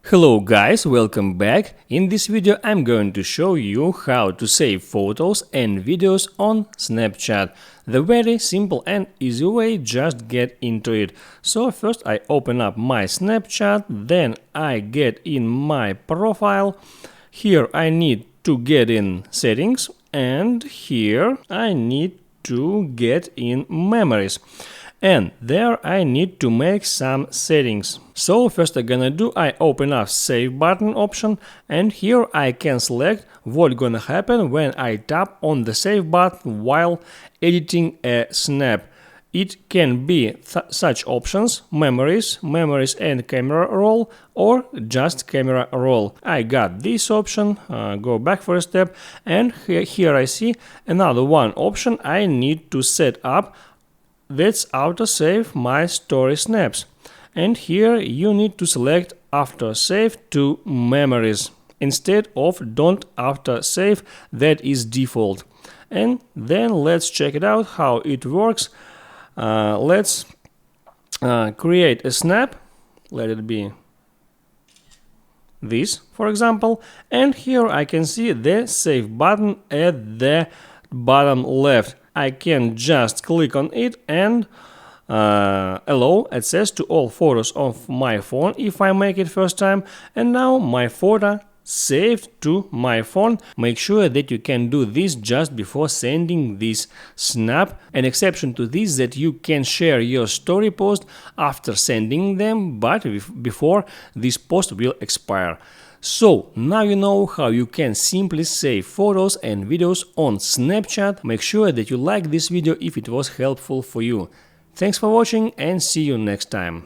Hello guys, welcome back. In this video I'm going to show you how to save photos and videos on Snapchat. The very simple and easy way, just get into it. So first I open up my Snapchat, then I get in my profile. Here I need to get in settings and here I need to get in memories. And there I need to make some settings. So first I'm gonna do, I open up save button option and here I can select what gonna happen when I tap on the save button while editing a snap. It can be such options, memories and camera roll, or just camera roll. I got this option, go back for a step, and here I see another one option I need to set up. That's autosave my story snaps, and here you need to select autosave to memories instead of don't autosave, that is default. And then let's check it out how it works. Let's create a snap, let it be this for example, and here I can see the save button at the bottom left. I can just click on it and allow access to all photos of my phone if I make it first time, and now my photo saved to my phone. Make sure that you can do this just before sending this snap. An exception to this that you can share your story post after sending them, but before this post will expire. So now you know how you can simply save photos and videos on Snapchat. Make sure that you like this video if it was helpful for you. Thanks for watching and see you next time.